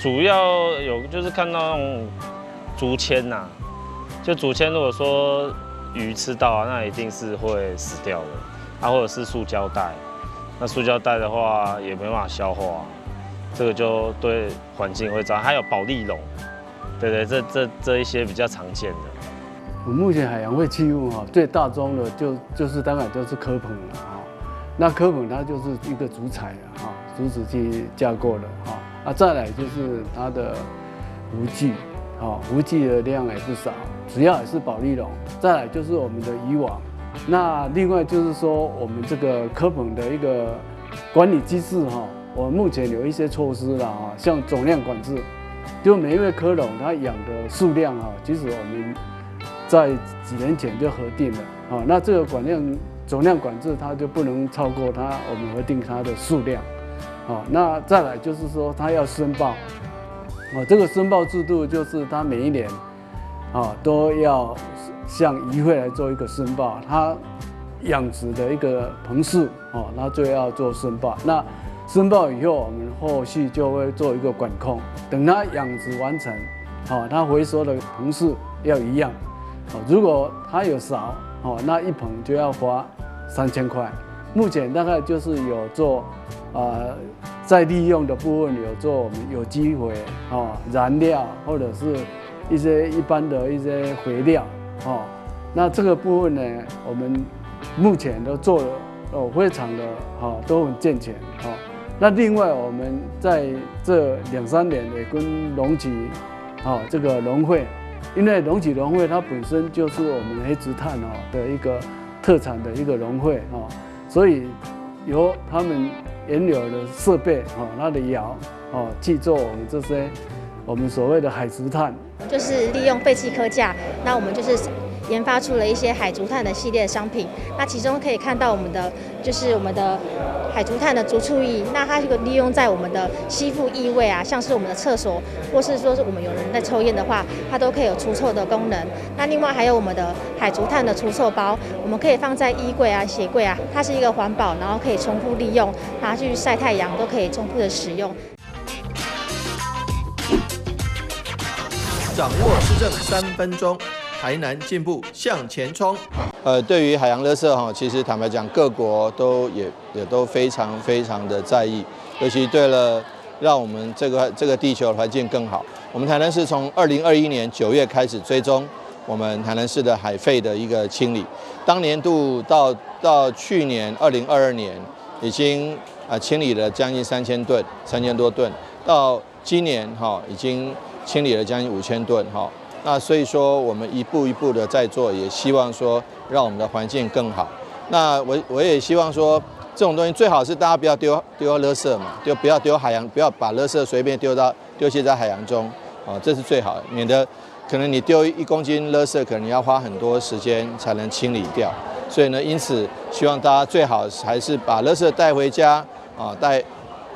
主要有就是看到那种竹签呐，就竹签如果说鱼吃到啊，那一定是会死掉的。啊，或者是塑胶袋，那塑胶袋的话也没办法消化，这个就对环境会糟。还有保丽龙，对，这一些比较常见的。我目前海洋废弃物最大宗的就是当然就是蚵棚了那蚵棚它就是一个竹材竹子去加工的再来就是它的浮具浮具的量也不少，主要也是保丽龙。再来就是我们的渔网。那另外就是说，我们这个蚵棚的一个管理机制我们目前有一些措施了像总量管制，就每一位蚵农他养的数量其实我们在几年前就核定了那这个总量管制它就不能超过我们核定它的数量那再来就是说它要申报这个申报制度就是它每一年都要向渔会来做一个申报，它养殖的一个棚数那就要做申报。那申报以后，我们后续就会做一个管控。等它养殖完成，它回收的棚数要一样。如果它有少，那一棚就要花3000块。目前大概就是有做再利用的部分有做我们有机肥燃料或者是一些一般的一些肥料那这个部分呢，我们目前都做了非常的都很健全那另外我们在这2、3年也跟龙崎这个农会，因为龙崎农会它本身就是我们黑竹炭的一个特产的一个农会所以由他们原有的设备它的窑去做我们这些我们所谓的海竹炭，就是利用废弃科架，那我们就是研发出了一些海竹炭的系列商品。那其中可以看到我们的海竹炭的竹醋液，那它这个利用在我们的吸附异味像是我们的厕所，或是说是我们有人在抽烟的话，它都可以有除臭的功能。那另外还有我们的海竹炭的除臭包，我们可以放在衣柜鞋柜它是一个环保，然后可以重复利用，拿去晒太阳都可以重复的使用。掌握施政3分钟，台南进步向前冲。对于海洋垃圾其实坦白讲，各国也都非常的在意，尤其对了让我们这个地球的环境更好。我们台南市从2021年9月开始追踪我们台南市的海废的一个清理，当年度到去年2022年已经清理了将近3000吨，3000多吨，到今年已经清理了将近5000吨那所以说我们一步一步的在做，也希望说让我们的环境更好。那我也希望说这种东西最好是大家不要丢垃圾嘛，就不要丢海洋，不要把垃圾随便丢弃在海洋中这是最好的，免得可能你丢1公斤垃圾，可能要花很多时间才能清理掉。所以呢，因此希望大家最好还是把垃圾带回家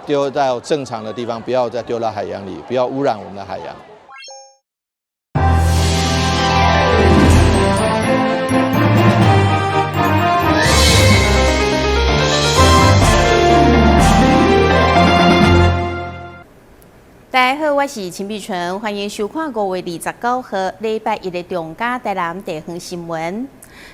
丢到正常的地方，不要再丢到海洋里，不要污染我们的海洋。大家好，我是陈碧纯，欢迎收看5月29号礼拜一的中嘉台南地方新闻。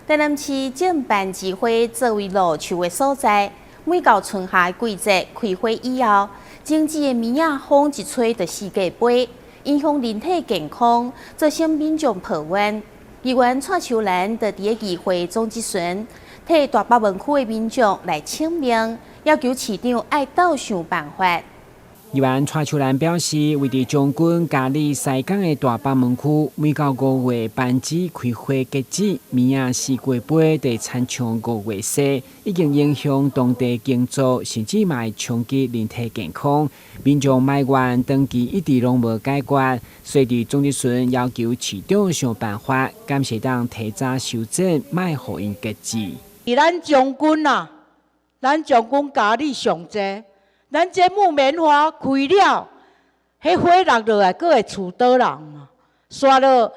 台南市政办指挥作为路树的所在。每到春夏季节开花以后，经济的米啊风一吹就世界杯，影响人体健康，造成民众抱怨。议员蔡秋兰在第一议会总质询，替大北门区的民众来请命，要求市长爱倒想办法。议员蔡秋兰表示，为伫将军、嘉义、西港的大北门区，每到5月班子开花结籽，米啊四季杯得产抢5月生，已经影响当地经济，甚至嘛会冲击人体健康。民众埋怨长期一直拢无解决，所以伫总质询要求市长想办法，感谢党提早修正，卖互因结籽。咱将军啊，咱将军嘉义上济。咱这木棉花开了，迄花落落来，佫会厝倒人嘛？刷了，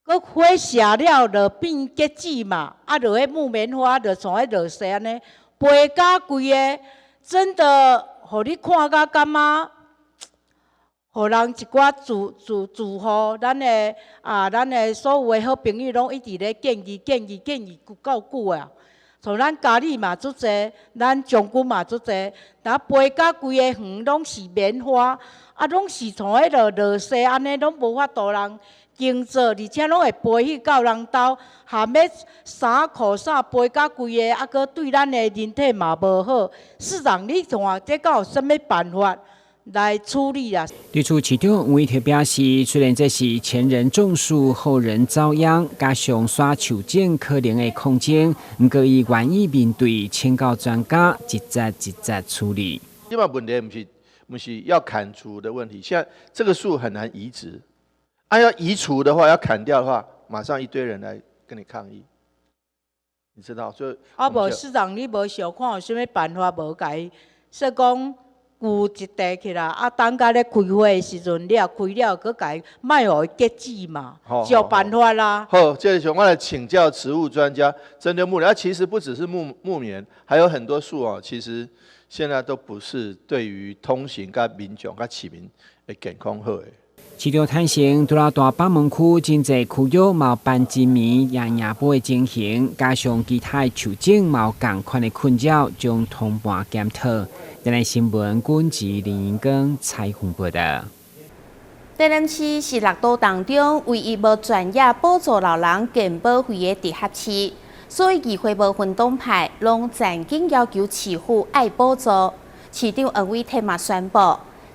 佫花谢了，就变结籽嘛。落迄木棉花，就从迄落雪安尼，培甲规个，真的，互你看甲感觉互人一寡祝福，咱的所有的好朋友拢一直咧建议够久啊。像咱家里嘛足济，咱将军嘛足济，若陪甲规个园拢是棉花，拢是像迄落落雪安尼，拢无法度人经做，而且拢会飞去到人兜，含要衫裤啥飞甲规个，搁对咱的人体嘛无好。市长，你看这敢有啥物办法来处理啊？对此，市长吴伟特表示，虽然这是前人种树，后人遭殃，加上刷修正可能的空间，不过伊愿意面对，请教专家一节处理。基本问题不是要砍除的问题，现在这个树很难移植，要移除的话，要砍掉的话，马上一堆人来跟你抗议，你知道？所以无市长，你无想看有啥物办法无甲伊说讲？旧一地起来，等甲咧开花的时阵了，开了，佮甲伊卖互伊结籽嘛，是有办法啦。好，接着我来请教植物专家，针对木棉，其实不只是木棉，还有很多树哦，其实现在都不是对于通行、甲民众、甲市民的健康好的。市场摊成，除了大北门区真侪区域毛斑金棉、野布的情形，加上其他修正毛共款的困扰，将通盘检讨。台南新闻军及林英光采访报道。台南市是6都当中唯一无专业补助老人健保费的直辖市，所以议会无分党派，拢暂经要求市府爱补助。市长黄伟特嘛宣布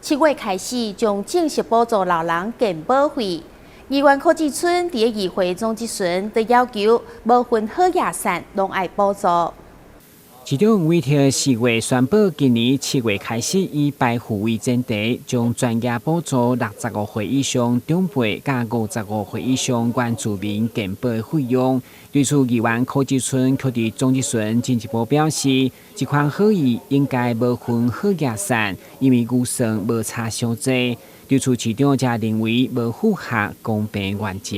，7月开始将正式补助老人健保费。议员柯志春伫议会总质询，就要求无分好野善拢爱补助。市长吴伟特4月宣布，今年7月开始以百户为前提，将专业补助65岁以上长辈加55岁以上原住民健保的费用。对此，议员柯志春却伫总质询进一步表示，这款好意应该无分好野善，因为预算无差伤济。对此，市长则认为无符合公平原则。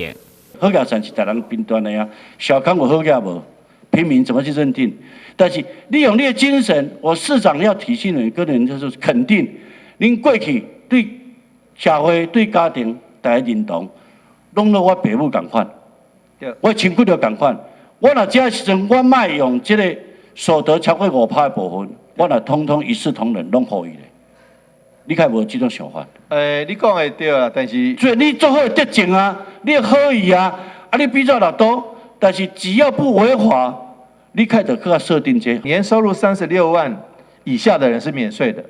好野善是台人评断的呀，小康有好野无，平民怎么去认定？但是利用你的精神，我市长要提醒你，个人就是肯定，您过去对社会、对家庭大家认同，拢到我爸母同款，我亲戚就同款。我若这时阵，我卖用这个所得超过5%的部分，我若通通一视同仁，拢予伊咧。你看无这种想法？你讲的对啦，但是所以你做好德政啊，你好意啊，你比较6都，但是只要不违法。你开始要设定这年收入36万以下的人是免税的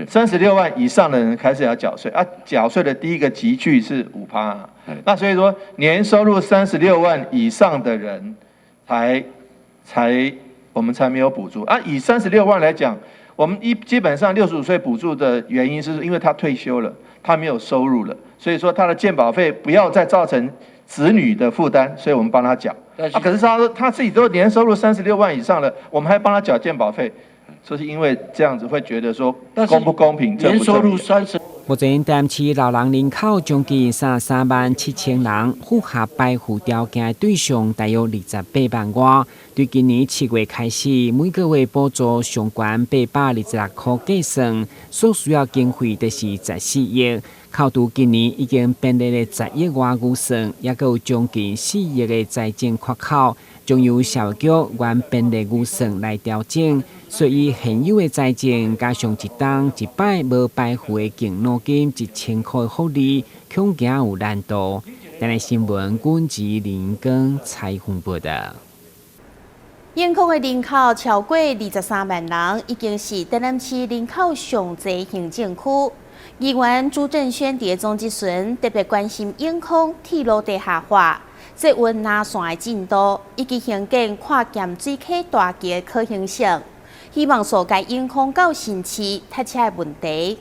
，36万以上的人开始要缴税缴税的第一个集聚是5%，那所以说年收入36万以上的人我们才没有补助以36万来讲，我们基本上65岁补助的原因是因为他退休了，他没有收入了，所以说他的健保费不要再造成子女的负担，所以我们帮他缴。可是他自己都年收入36万以上了，我们还帮他缴健保费，就是因为这样子会觉得说公不公平？年收入30。目前台南市老人人口将近33万7千人，符合百户条件的对象大约28万外。对今年7月开始，每个月补助上悬826块计算，所需要经费就是14亿。扣除今年已经编列的10亿外预算，也有将近4亿的财政缺口，将由社局原编列预算来调整。所以现有的财政加上一档一摆无排付的敬老金1000块的福利，恐惊有难度。台南新闻军及林光采访报道。眼科的人口超过23万人，已经是台南市人口上侪行政区。议员朱正轩伫总质询特别关心眼科铁路地下化、捷运南线的进度，以及兴建跨咸水溪大桥的可行性，希望所该眼科到新市塞车的问题。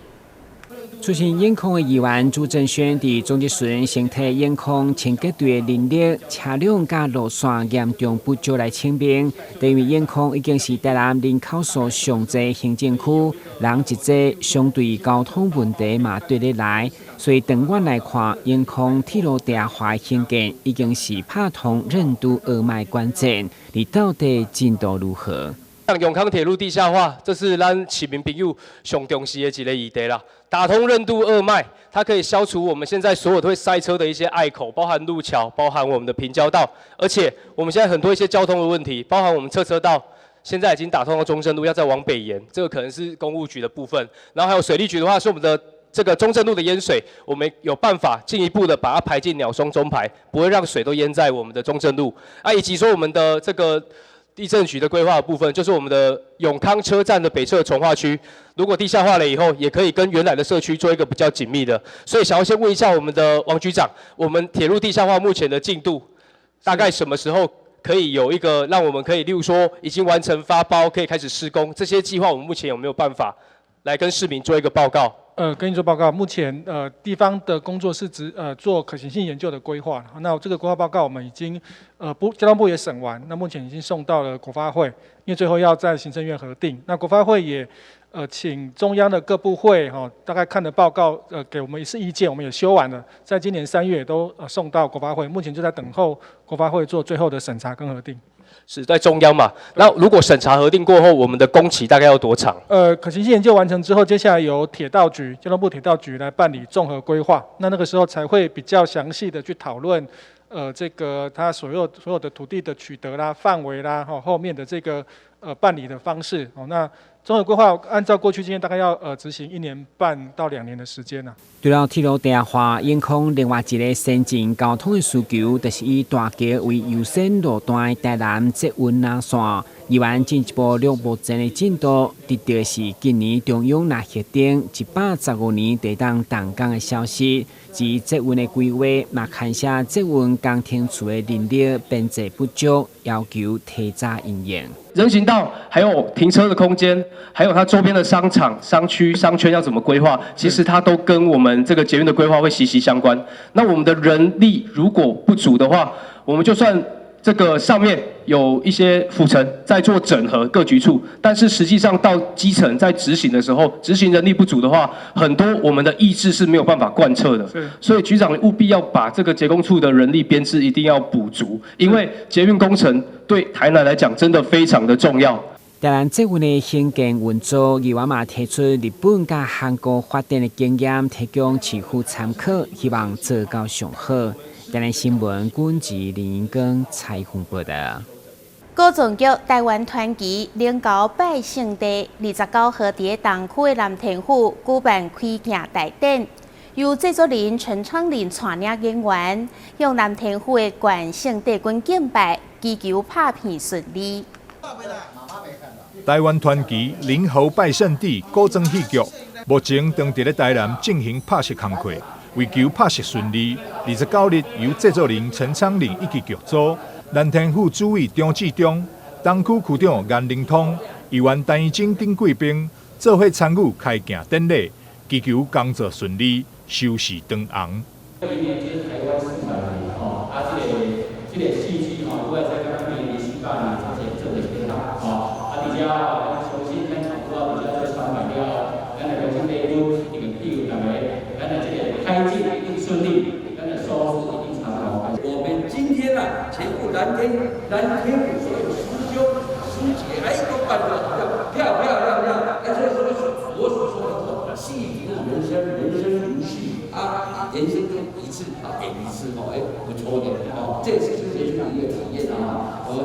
出席眼科的议员朱正轩伫总质询先替眼科清洁队的人力、车辆甲路线严重不足来清明，因为眼科已经是台南人口数上侪行政区，人一济，相对交通问题嘛对得来，所以长远来看，眼科铁路地下化兴建已经是拍通任督二脉关键，你到底进度如何？像永康铁路地下化，这是咱市民朋友上重视的一个议题啦。打通任督二脉，它可以消除我们现在所有都会塞车的一些隘口，包含路桥，包含我们的平交道。而且我们现在很多一些交通的问题，包含我们侧车道，现在已经打通到中正路，要再往北延，这个可能是公务局的部分。然后还有水利局的话，是我们的这个中正路的淹水，我们有办法进一步的把它排进鸟松中排，不会让水都淹在我们的中正路啊，以及说我们的这个。地震局的规划的部分，就是我们的永康车站的北侧重划区，如果地下化了以后，也可以跟原来的社区做一个比较紧密的。所以想要先问一下我们的王局长，我们铁路地下化目前的进度，大概什么时候可以有一个让我们可以，例如说已经完成发包，可以开始施工，这些计划我们目前有没有办法来跟市民做一个报告？跟你做报告，目前地方的工作是做可行性研究的规划。那这个规划报告我们已经交通部也审完，那目前已经送到了国发会，因为最后要在行政院核定。那国发会也请中央的各部会大概看的报告给我们一次意见，我们也修完了，在今年3月也都送到国发会，目前就在等候国发会做最后的审查跟核定。是在中央嘛？那如果审查核定过后，我们的工期大概要多长？可行性研究完成之后，接下来由铁道局、交通部铁道局来办理综合规划。那个时候才会比较详细的去讨论，这个它所有的土地的取得啦、范围啦，后面的这个办理的方式。那综合规划按照过去经验，大概要执行1年半到2年的时间。除了铁路地下化，影响另外一个先进交通的需求，就是以大桥为优先路段的台南捷运南线，议员进一步了目前的进度，得到是今年中央拿核定115年地当动工的消息，及捷运的规划，嘛看下捷运工程处的人力编制不足，要求提早营业。人行道还有停车的空间，还有它周边的商场、商区、商圈要怎么规划，其实它都跟我们这个捷运的规划会息息相关。那我们的人力如果不足的话，我们就算这个上面有一些府城在做整合各局处，但是实际上到基层在执行的时候，执行人力不足的话，很多我们的意志是没有办法贯彻的。所以局长务必要把这个捷工处的人力编制一定要补足，因为捷运工程对台南来讲真的非常的重要。台南捷运的兴建运作，议员嘛提出日本甲韩国发展的经验，提供市府参考，希望做到上好。台南新闻军事林英光采访报道。高总局台湾团旗领导百姓地29号伫东区的南田府举办开行大典，由制作人陈昌林带领演员，向南田府的关圣帝君敬拜，祈求拍片顺利。台湾团旗林侯拜圣地古装戏剧，目前正伫咧台南进行拍摄工作。为求拍摄顺利，29日由制作人陈昌林以及剧组、南田府主委张志忠、东区区长颜灵通、议员陈义珍等贵宾做伙参与开行典礼，祈求工作顺利，收视长红。今年就是台湾400年这个戏剧如果在刚刚连续8年之前做得很好，比较重新看比较在传统了，咱来讲这一步一个譬如咱们这个开机一定顺利，咱的收视一定长好。我们今天全部蓝天府所有师兄师姐都办得漂亮，这是我所说的戏如人生如戏人生就一次演一次不错的这次是人生的一个体验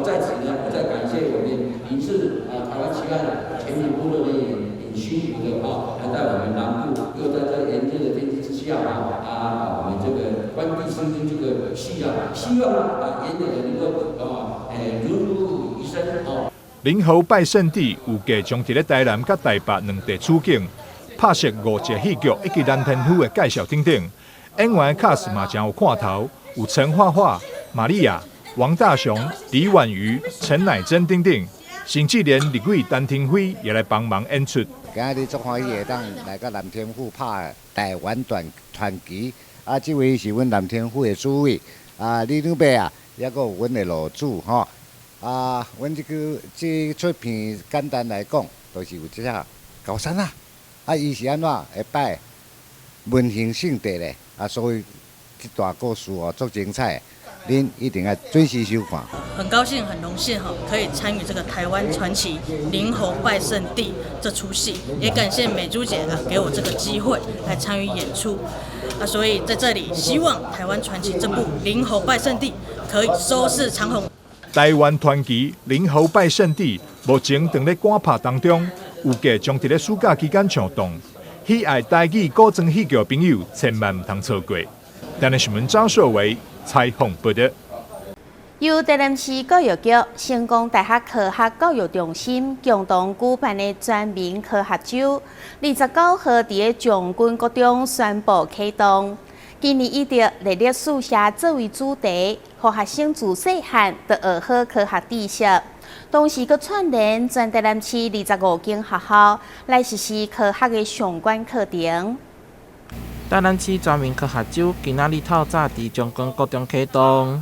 在此呢，我再感谢我们林氏台湾奇案全体部落的很辛苦的来在我们南部，又在这炎热的天气之下我们这个关闭生命这个戏希望演的能够如如医生林侯拜圣地有计将伫咧台南甲台北2地处境拍摄5集戏剧以及南田府的介绍等等。演员的 cast 嘛真有看头，有陈画画、玛利亚、王大雄、李婉瑜、陈乃真等等，甚至连立委陈廷辉也来帮忙演出。今日足欢喜会当来到南天府拍台湾团旗，这位是阮南天府的主委，李女伯也个有阮的老主阮这出片简单来讲，就是有这下高山伊是安怎会摆文形性地咧，所以这段故事足精彩。您一定要准时收看。很高兴、很荣幸可以参与这个台湾传奇灵猴拜圣地这出戏，也感谢美珠姐给我这个机会来参与演出。所以在这里希望台湾传奇这部灵猴拜圣地可以收视长虹。台湾传奇灵猴拜圣地目前正在赶拍当中，预计将在暑假期间上档。喜爱台语古装戏剧的朋友千万唔通错过。台南新闻张硕伟采访报道。由台南市教育局、成功大学科学教育中心共同举办的全民科学周，29号伫将军国中宣布启动。今年以着历史书写作为主题，让学生自细汉就学好科学知识。同时，佮串联全台南市25间学校来实施科学的相关课程。台南市全民科学周今仔日透早伫将军国中启动。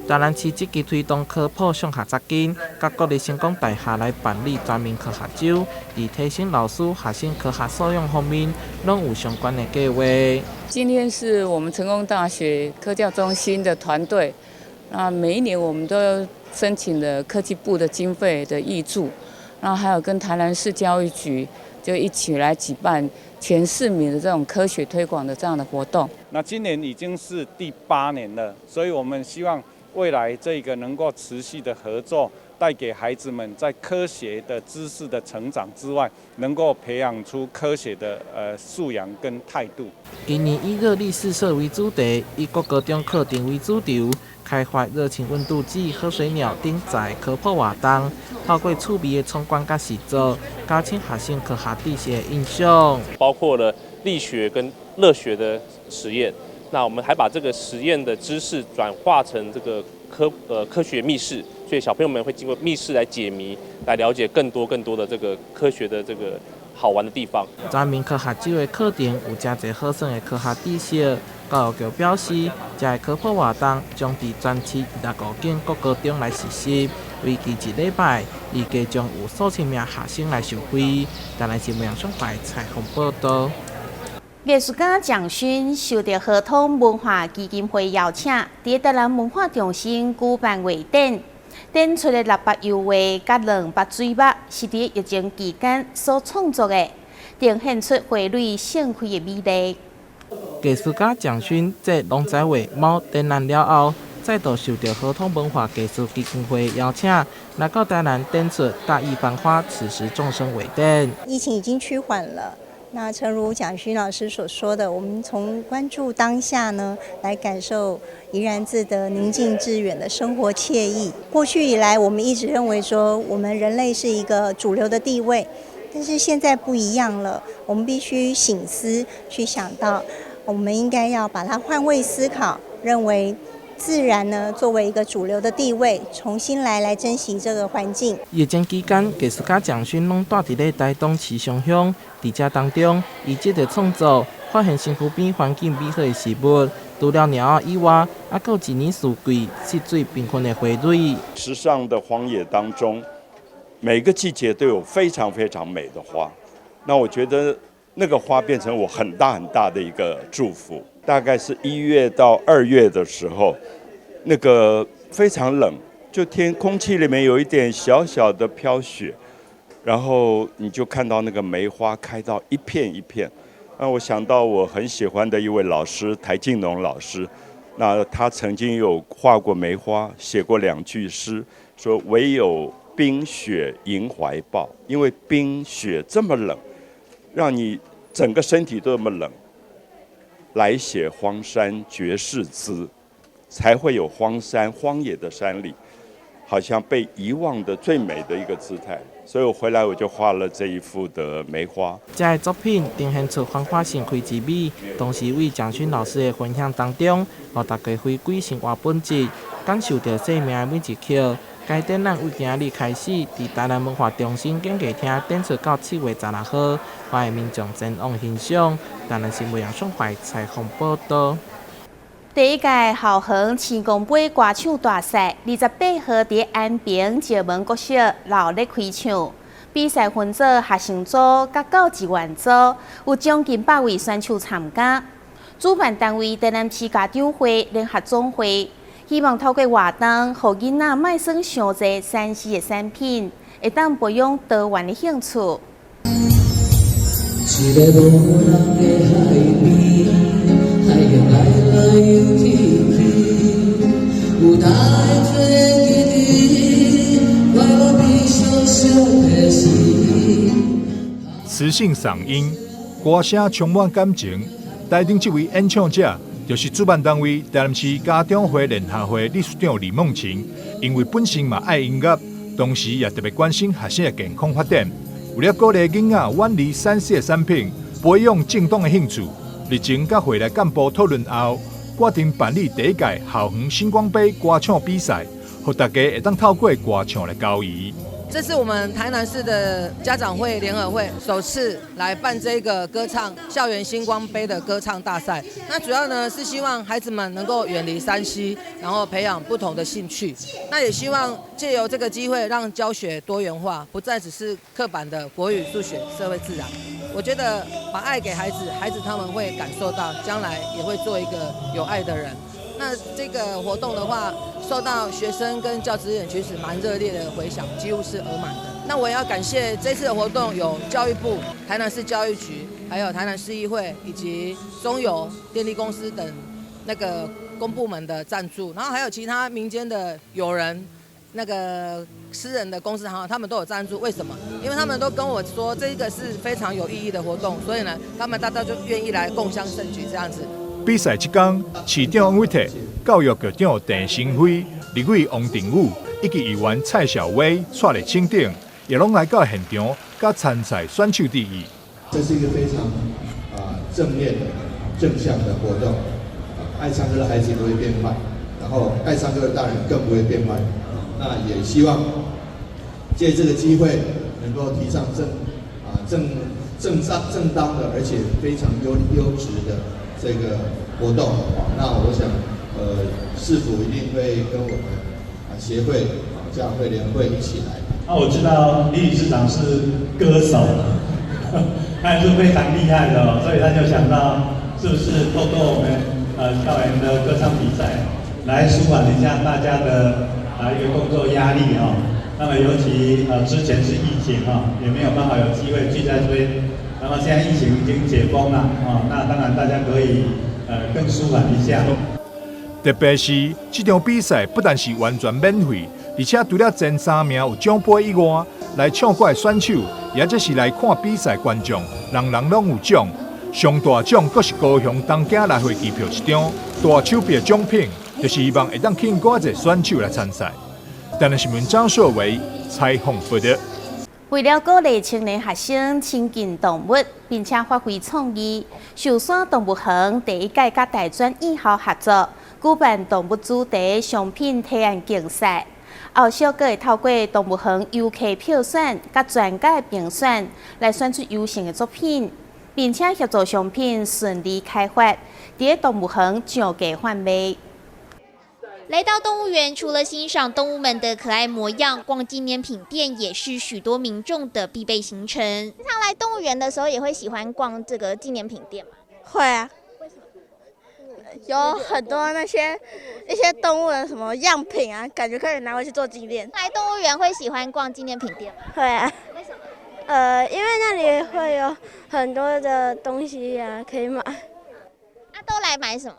台南市积极推动科普上学扎根，甲国立成功大学来办理全民科学周，伫提升老师、学生科学素养方面，拢有相关的计划。今天是我们成功大学科教中心的团队，那每一年我们都申请了科技部的经费的挹注，然后还有跟台南市教育局就一起来举办全市民的这种科学推广的这样的活动。那今年已经是第8年了，所以我们希望未来这个能够持续的合作，带给孩子们在科学的知识的成长之外，能够培养出科学的素养跟态度。今年以热力试射为主题，以各高中课程为主轴，开发热情温度计、喝水鸟等在科普活动，透过趣味的闯关甲实作，加深学生科学知识的印象。包括了力学跟热学的实验。那我们还把这个实验的知识转化成这个科学密室，所以小朋友们会经过密室来解谜，来了解更多的这个科学的这个好玩的地方。全民科学周的课程有真侪好耍的科学知识，教育局表示，这个科普活动将伫全市25间各高中来实施，为期1礼拜，预计将有数千名学生来受惠。台南市文阳商台采访报道。艺术家蒋勋受到合通文化基金会邀请，伫台南文化中心举办画展，展出的600油画甲200水墨，是伫疫情期间所创作的，呈现出花蕊盛开的美丽。艺术家蒋勋在龙仔画猫展览了后，再度受到合通文化艺术基金会邀请，来到台南展出大义繁花，此时众生画展。疫情已经趋缓了。那诚如蒋勋老师所说的，我们从关注当下呢，来感受怡然自得、宁静致远的生活惬意。过去以来，我们一直认为说，我们人类是一个主流的地位，但是现在不一样了，我们必须省思，去想到，我们应该要把它换位思考，认为自然呢，作为一个主流的地位，重新来珍惜这个环境。疫情期间，艺术家蒋勋拢住伫咧台东市上乡，伫这当中，伊接着创作，发现身躯边环境美好的事物，除了鸟以外，还有一年四季色水缤纷的花蕊。时尚的荒野当中，每个季节都有非常非常美的花。那我觉得那个花变成我很大的一个祝福。大概是1月到2月的时候，那个非常冷，就空气里面有一点小小的飘雪，然后你就看到那个梅花开到一片一片。那我想到我很喜欢的一位老师台静农老师，那他曾经有画过梅花，写过2句诗，说唯有冰雪迎怀抱，因为冰雪这么冷，让你整个身体都这么冷。来写荒山绝世姿，才会有荒野的山里，好像被遗忘的最美的一个姿态。所以我回来我就画了这一幅的梅花。这个作品呈现出繁花盛开之美，同时为蒋勋老师的分享当中，让大家回归生活本质，感受到生命的每一刻。该展览为今日开始，伫台南文化中心演艺厅展出到7月16号，欢迎民众前往欣赏。台南新闻杨双怀采访报道。第一届校园青公杯歌唱大赛，28号伫安平石门国小闹热开场。比赛分做学生组、甲教职员组，有将近100位选手参加。主办单位台南市家长会联合总会，希望透过活动，让囡仔卖耍上侪3C 的产品，会当培养多元的兴趣。一个无人的海边，海浪来来又去去，有大做记忆，怪我比小小的心。磁性嗓音，歌声充满感情。台顶这位演唱者，就是主办单位台南市家长会联合会理事长李梦晴。因为本身嘛爱音乐，同时也特别关心学生的健康发展。为了鼓励囡仔远离3C的产品，培养正当的兴趣，日前甲会内干部讨论后，决定办理第一届校园星光杯歌唱比赛，让大家会当透过歌唱来交易。这是我们台南市的家长会联合会首次来办这个歌唱校园星光杯的歌唱大赛。那主要呢是希望孩子们能够远离3C，然后培养不同的兴趣。那也希望借由这个机会让教学多元化，不再只是刻板的国语、数学、社会、自然。我觉得把爱给孩子，孩子他们会感受到，将来也会做一个有爱的人。那这个活动的话，受到学生跟教职员其实蛮热烈的回响，几乎是额满的。那我也要感谢这次的活动有教育部、台南市教育局，还有台南市议会以及中油、电力公司等那个公部门的赞助，然后还有其他民间的友人、那个私人的公司行，他们都有赞助。为什么？因为他们都跟我说这个是非常有意义的活动，所以呢，他们大家就愿意来共襄盛举这样子。比赛这天，市长王伟泰、教育局长陈成辉、立委王定宇以及议员蔡小薇带来庆典，也拢来到现场，甲参赛选手致意。这是一个非常正面的、正向的活动。爱唱歌的孩子不会变坏，然后爱唱歌的大人更不会变坏。那也希望借这个机会，能够提倡正当的，而且非常优质的这个活动。那我想，市府一定会跟我们协会、家长会联会一起来。我知道李理事长是歌手，他也是非常厉害的，所以他就想到是不是透过我们校园的歌唱比赛，来舒缓一下大家的一个工作压力哈。那么尤其之前是疫情哈，也没有办法有机会聚在这边。那么现在疫情已经解封了那当然大家可以更舒缓一下。特别是这场比赛不但是完全免费，而且除了前3名有奖杯以外，来唱歌的选手，也就是来看比赛观众，人人拢有奖。上大奖阁是高雄东京来回机票1张，大手笔的奖品就是希望会当吸引更多选手来参赛。台南新闻张硕维采访报道。为了鼓励青年学生亲近动物，并且发挥创意，寿山动物园第一届甲大专院校合作，举办动物主题商品提案竞赛。后续阁会透过动物园游客票选、甲专家评选，来选出优胜的作品，并且协助商品顺利开发，伫动物园上架贩卖。来到动物园，除了欣赏动物们的可爱模样，逛纪念品店也是许多民众的必备行程。经常来动物园的时候，也会喜欢逛这个纪念品店吗？会啊。为什么？有很多一些动物的什么样品啊，感觉可以拿回去做纪念。来动物园会喜欢逛纪念品店吗？会啊。为什么？因为那里会有很多的东西啊可以买。都来买什么？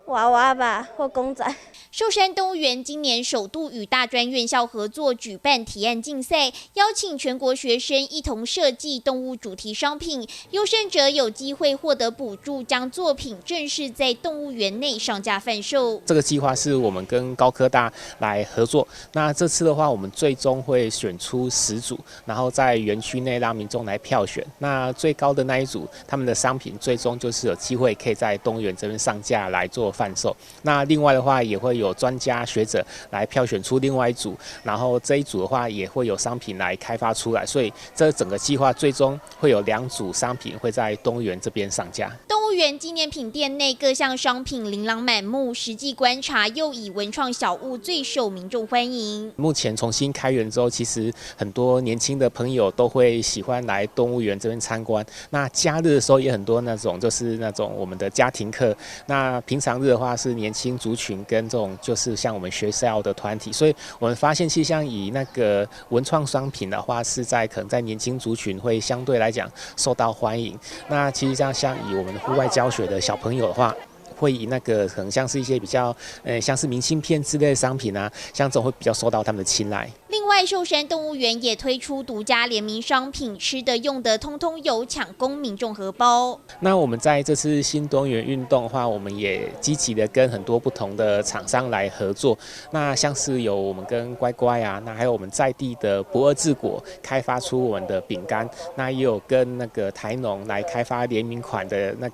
娃娃吧，或公仔。寿山动物园今年首度与大专院校合作举办提案竞赛，邀请全国学生一同设计动物主题商品，优胜者有机会获得补助，将作品正式在动物园内上架贩售。这个计划是我们跟高科大来合作，那这次的话，我们最终会选出10组，然后在园区内让民众来票选。那最高的那一组，他们的商品最终就是有机会可以在动物园这边上架来做贩售。那另外的话，也会有专家学者来票选出另外一组，然后这一组的话也会有商品来开发出来，所以这整个计划最终会有2组商品会在动物园这边上架。动物园纪念品店内各项商品琳琅满目，实际观察又以文创小物最受民众欢迎。目前重新开园之后，其实很多年轻的朋友都会喜欢来动物园这边参观。那假日的时候也很多那种就是那种我们的家庭课。那平常日的话是年轻族群跟这种就是像我们学校的团体，所以我们发现其实像以那个文创商品的话，是在可能在年轻族群会相对来讲受到欢迎。那其实像以我们户外教学的小朋友的话，会以那个可能像是一些比较像是明信片之类的商品啊，像这种会比较受到他们的青睐。另外，寿山动物园也推出独家联名商品，吃的用的通通有，抢攻民众荷包。那我们在这次新动物园运动的话，我们也积极的跟很多不同的厂商来合作。那像是有我们跟乖乖啊，那还有我们在地的不二治果开发出我们的饼干，那也有跟那个台农来开发联名款的那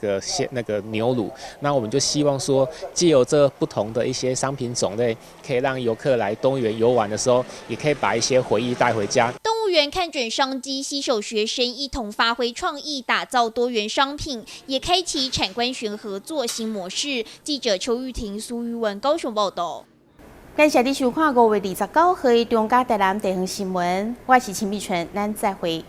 个牛乳。那我们就希望说，藉由这不同的一些商品种类，可以让游客来动物园游玩的时候，也可以把一些回忆带回家。动物园看准商机，携手学生一同发挥创意，打造多元商品，也开启产官学合作新模式。记者邱玉婷、苏玉文高雄报道。感谢你收看5月29号的中嘉台南地方新闻，我是秦碧纯，咱再会。